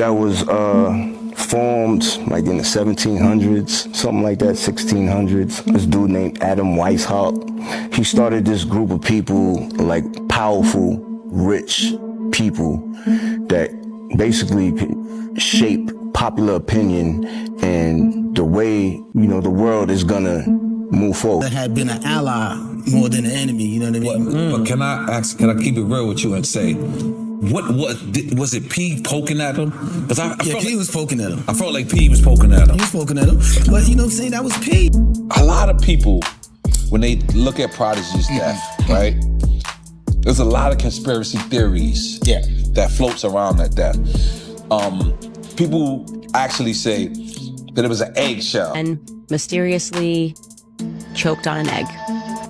that was formed like in the 1700s, something like that, 1600s. This dude named Adam Weishaupt. He started this group of people, like powerful, rich people that basically shape popular opinion and the way, the world is gonna move forward. That had been an ally more than an enemy, you know what I mean? But can I keep it real with you and say, what was it P poking at him? P was poking at him. I felt like P was poking at him. He was poking at him. But you know what I'm saying? That was P. A lot of people, when they look at Prodigy's death, right? There's a lot of conspiracy theories that floats around that death. People actually say that it was an eggshell. And mysteriously choked on an egg.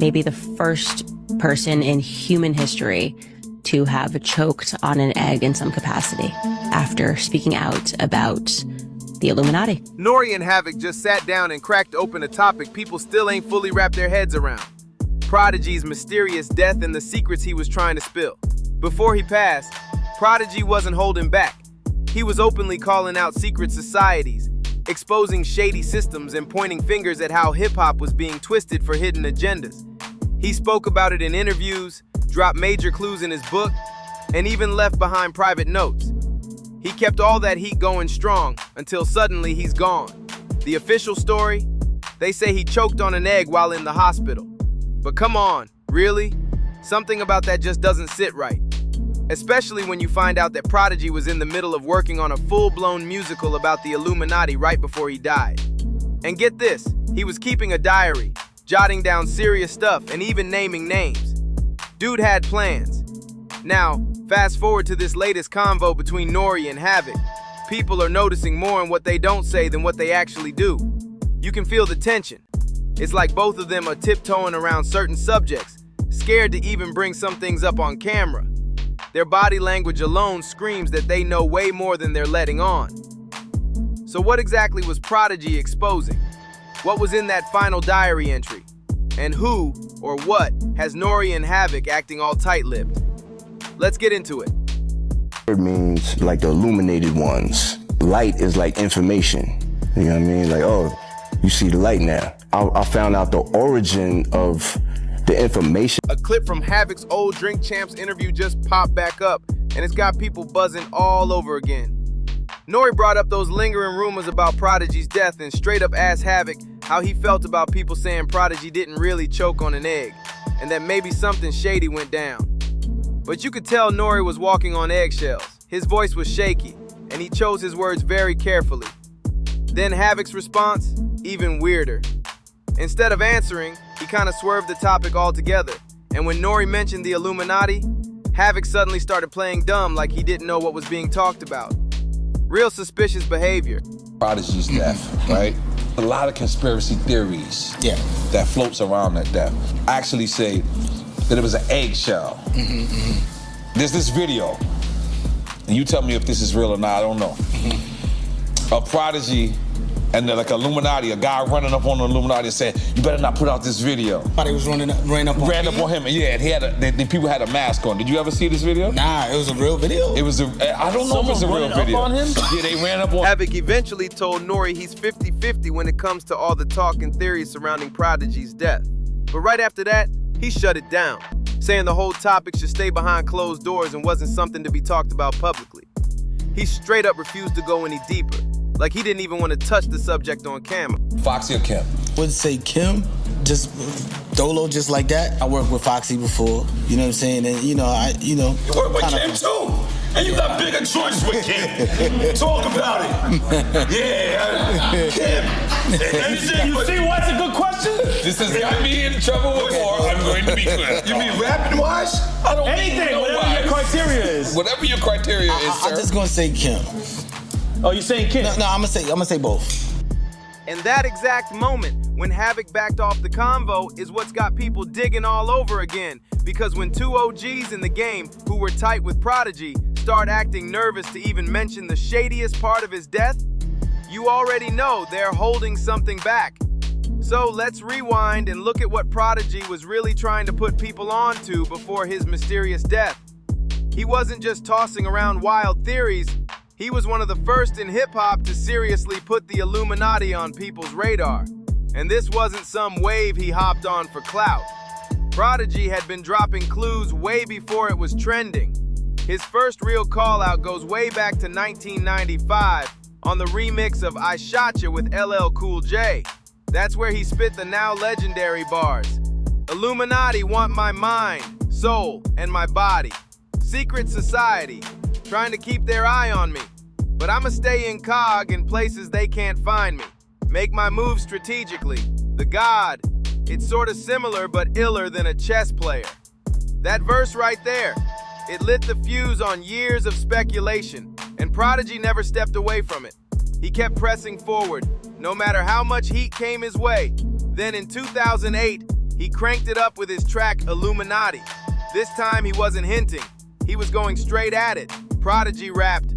Maybe the first person in human history to have choked on an egg in some capacity after speaking out about the Illuminati. N.O.R.E and Havoc just sat down and cracked open a topic people still ain't fully wrapped their heads around. Prodigy's mysterious death and the secrets he was trying to spill. Before he passed, Prodigy wasn't holding back. He was openly calling out secret societies, exposing shady systems and pointing fingers at how hip-hop was being twisted for hidden agendas. He spoke about it in interviews, dropped major clues in his book, and even left behind private notes. He kept all that heat going strong until suddenly he's gone. The official story? They say he choked on an egg while in the hospital. But come on, really? Something about that just doesn't sit right. Especially when you find out that Prodigy was in the middle of working on a full-blown musical about the Illuminati right before he died. And get this, he was keeping a diary, jotting down serious stuff and even naming names. Dude had plans. Now, fast forward to this latest convo between N.O.R.E and Havoc. People are noticing more in what they don't say than what they actually do. You can feel the tension. It's like both of them are tiptoeing around certain subjects, scared to even bring some things up on camera. Their body language alone screams that they know way more than they're letting on. So what exactly was Prodigy exposing? What was in that final diary entry? And who, or what, has N.O.R.E and Havoc acting all tight-lipped? Let's get into it. It means like the illuminated ones. Light is like information. You know what I mean? Like, oh, you see the light now. I found out the origin of the information. A clip from Havoc's old Drink Champs interview just popped back up, and it's got people buzzing all over again. N.O.R.E brought up those lingering rumors about Prodigy's death and straight up asked Havoc how he felt about people saying Prodigy didn't really choke on an egg, and that maybe something shady went down. But you could tell N.O.R.E was walking on eggshells. His voice was shaky, and he chose his words very carefully. Then Havoc's response, even weirder. Instead of answering, he kind of swerved the topic altogether. And when N.O.R.E mentioned the Illuminati, Havoc suddenly started playing dumb like he didn't know what was being talked about. Real suspicious behavior. Prodigy's death, right? A lot of conspiracy theories that floats around that death. Actually say that it was an eggshell. There's this video, and you tell me if this is real or not, I don't know. A Prodigy and like Illuminati, a guy running up on the Illuminati and saying, "You better not put out this video." Somebody was ran up on him. Yeah, and he had the people had a mask on. Did you ever see this video? Nah, it was a real video. It was I don't know if it's a real video. Up on him? Yeah, they ran up on. Havoc eventually told N.O.R.E he's 50-50 when it comes to all the talk and theories surrounding Prodigy's death. But right after that, he shut it down, saying the whole topic should stay behind closed doors and wasn't something to be talked about publicly. He straight up refused to go any deeper. Like he didn't even want to touch the subject on camera. Foxy or Kim? Wouldn't say Kim, just Dolo, just like that. I worked with Foxy before, you know what I'm saying? And You work with Kim too? And you got bigger joints with Kim. Talk about it. Yeah, Kim. You see what's a good question? This has got me in trouble before. I'm going to be clear. You mean rapping-wise? I don't Anything, whatever your criteria is. Whatever your criteria is, sir. I'm just gonna say Kim. Oh, you saying Kim? No, I'm gonna say both. And that exact moment when Havoc backed off the convo is what's got people digging all over again. Because when two OGs in the game who were tight with Prodigy start acting nervous to even mention the shadiest part of his death, you already know they're holding something back. So let's rewind and look at what Prodigy was really trying to put people onto before his mysterious death. He wasn't just tossing around wild theories, He was one of the first in hip-hop to seriously put the Illuminati on people's radar. And this wasn't some wave he hopped on for clout. Prodigy had been dropping clues way before it was trending. His first real call-out goes way back to 1995 on the remix of I Shot Ya with LL Cool J. That's where he spit the now legendary bars. Illuminati want my mind, soul, and my body. Secret society, trying to keep their eye on me. But I'ma stay incog in places they can't find me. Make my moves strategically. The God, it's sorta similar but iller than a chess player. That verse right there, it lit the fuse on years of speculation, and Prodigy never stepped away from it. He kept pressing forward, no matter how much heat came his way. Then in 2008, he cranked it up with his track Illuminati. This time he wasn't hinting, he was going straight at it. Prodigy rapped,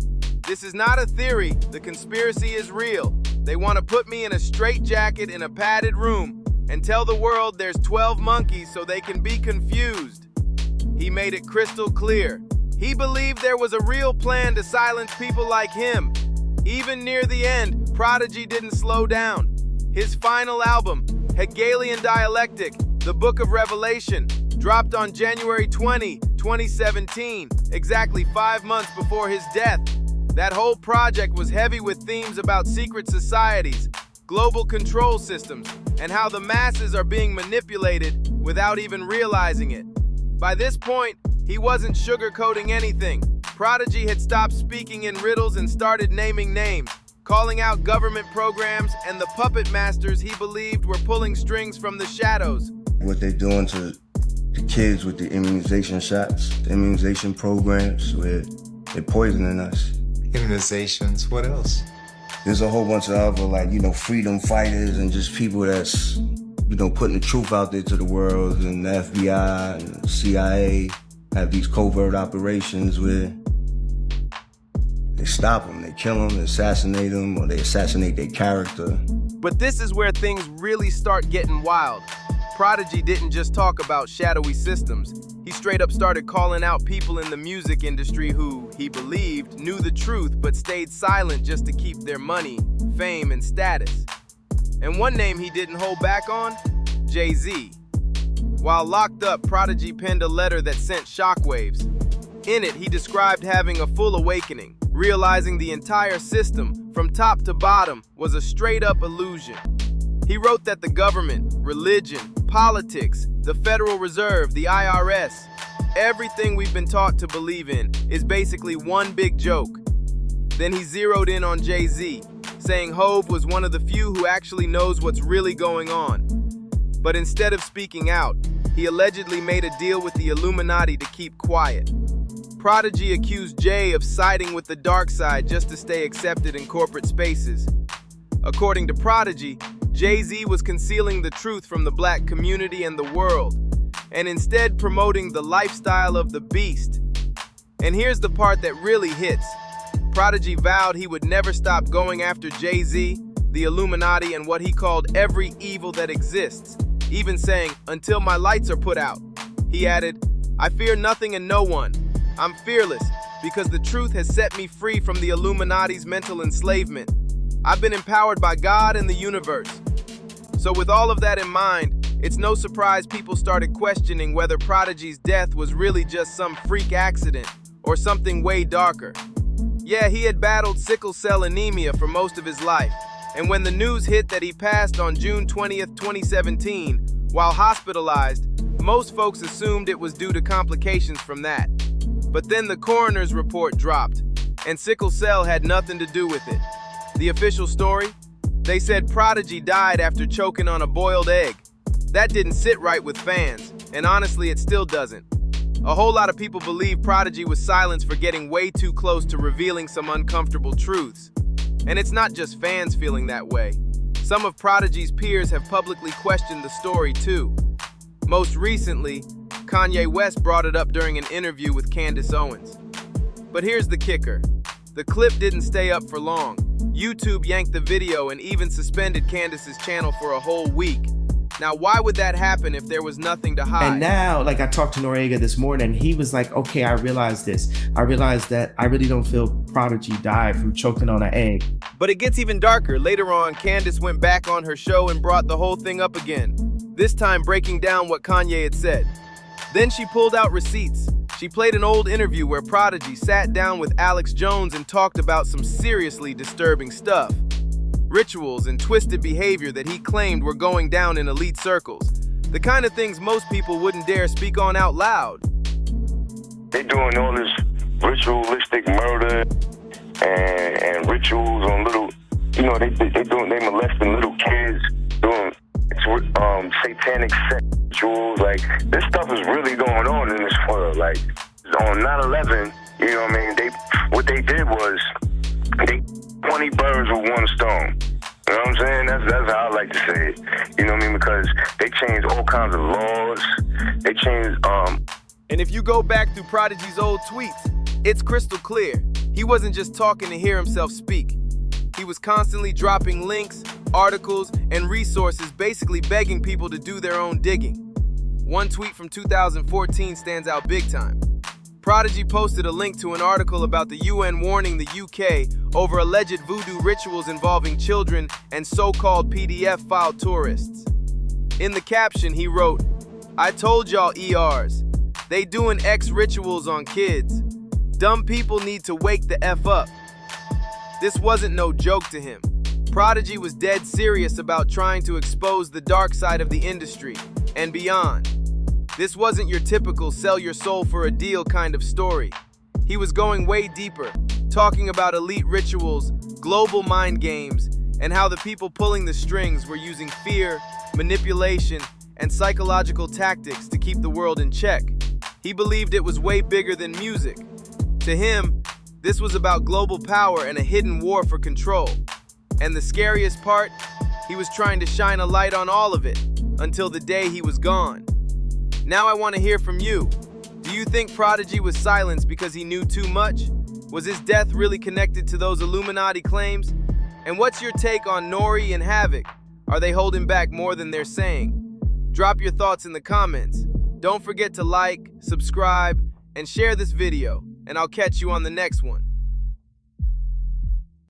"This is not a theory, the conspiracy is real. They want to put me in a straitjacket in a padded room and tell the world there's 12 monkeys so they can be confused." He made it crystal clear. He believed there was a real plan to silence people like him. Even near the end, Prodigy didn't slow down. His final album, Hegelian Dialectic, The Book of Revelation, dropped on January 20, 2017, exactly 5 months before his death. That whole project was heavy with themes about secret societies, global control systems, and how the masses are being manipulated without even realizing it. By this point, he wasn't sugarcoating anything. Prodigy had stopped speaking in riddles and started naming names, calling out government programs and the puppet masters he believed were pulling strings from the shadows. What they're doing to the kids with the immunization shots, the immunization programs, where they're poisoning us. Immunizations, what else? There's a whole bunch of other, freedom fighters and just people that's, putting the truth out there to the world, and the FBI and the CIA have these covert operations where they stop them, they kill them, they assassinate them, or they assassinate their character. But this is where things really start getting wild. Prodigy didn't just talk about shadowy systems. He straight up started calling out people in the music industry who, he believed, knew the truth but stayed silent just to keep their money, fame, and status. And one name he didn't hold back on? Jay-Z. While locked up, Prodigy penned a letter that sent shockwaves. In it, he described having a full awakening, realizing the entire system, from top to bottom, was a straight-up illusion. He wrote that the government, religion, politics, the Federal Reserve, the IRS, everything we've been taught to believe in is basically one big joke. Then he zeroed in on Jay-Z, saying Hov was one of the few who actually knows what's really going on. But instead of speaking out, he allegedly made a deal with the Illuminati to keep quiet. Prodigy accused Jay of siding with the dark side just to stay accepted in corporate spaces. According to Prodigy, Jay-Z was concealing the truth from the black community and the world, and instead promoting the lifestyle of the beast. And here's the part that really hits. Prodigy vowed he would never stop going after Jay-Z, the Illuminati, and what he called every evil that exists, even saying, "Until my lights are put out." He added, "I fear nothing and no one. I'm fearless because the truth has set me free from the Illuminati's mental enslavement. I've been empowered by God and the universe." So with all of that in mind, it's no surprise people started questioning whether Prodigy's death was really just some freak accident or something way darker. Yeah, he had battled sickle cell anemia for most of his life, and when the news hit that he passed on June 20th, 2017, while hospitalized, most folks assumed it was due to complications from that. But then the coroner's report dropped, and sickle cell had nothing to do with it. The official story? They said Prodigy died after choking on a boiled egg. That didn't sit right with fans, and honestly, it still doesn't. A whole lot of people believe Prodigy was silenced for getting way too close to revealing some uncomfortable truths. And it's not just fans feeling that way. Some of Prodigy's peers have publicly questioned the story too. Most recently, Kanye West brought it up during an interview with Candace Owens. But here's the kicker. The clip didn't stay up for long. YouTube yanked the video and even suspended Candace's channel for a whole week. Now, why would that happen if there was nothing to hide? And now, like I talked to Noriega this morning, he was like, okay, I realized this. I realized that I really don't feel Prodigy died from choking on an egg. But it gets even darker. Later on, Candace went back on her show and brought the whole thing up again, this time breaking down what Kanye had said. Then she pulled out receipts. She played an old interview where Prodigy sat down with Alex Jones and talked about some seriously disturbing stuff. Rituals and twisted behavior that he claimed were going down in elite circles. The kind of things most people wouldn't dare speak on out loud. They doing all this ritualistic murder and rituals on little, they molesting little kids, doing satanic sex rituals. Like, this stuff is really going on in this world. Like, on 9/11, what they did was they 20 birds with one stone. You know what I'm saying? That's how I like to say it. You know what I mean? Because they changed all kinds of laws. They changed, And if you go back through Prodigy's old tweets, it's crystal clear. He wasn't just talking to hear himself speak. He was constantly dropping links, articles, and resources, basically begging people to do their own digging. One tweet from 2014 stands out big time. Prodigy posted a link to an article about the UN warning the UK over alleged voodoo rituals involving children and so-called PDF file tourists. In the caption, he wrote, "I told y'all ERs, they doing X rituals on kids. Dumb people need to wake the F up." This wasn't no joke to him. Prodigy was dead serious about trying to expose the dark side of the industry and beyond. This wasn't your typical sell your soul for a deal kind of story. He was going way deeper, talking about elite rituals, global mind games, and how the people pulling the strings were using fear, manipulation, and psychological tactics to keep the world in check. He believed it was way bigger than music. To him, this was about global power and a hidden war for control. And the scariest part, he was trying to shine a light on all of it until the day he was gone. Now I want to hear from you. Do you think Prodigy was silenced because he knew too much? Was his death really connected to those Illuminati claims? And what's your take on N.O.R.E. and Havoc? Are they holding back more than they're saying? Drop your thoughts in the comments. Don't forget to like, subscribe, and share this video, and I'll catch you on the next one.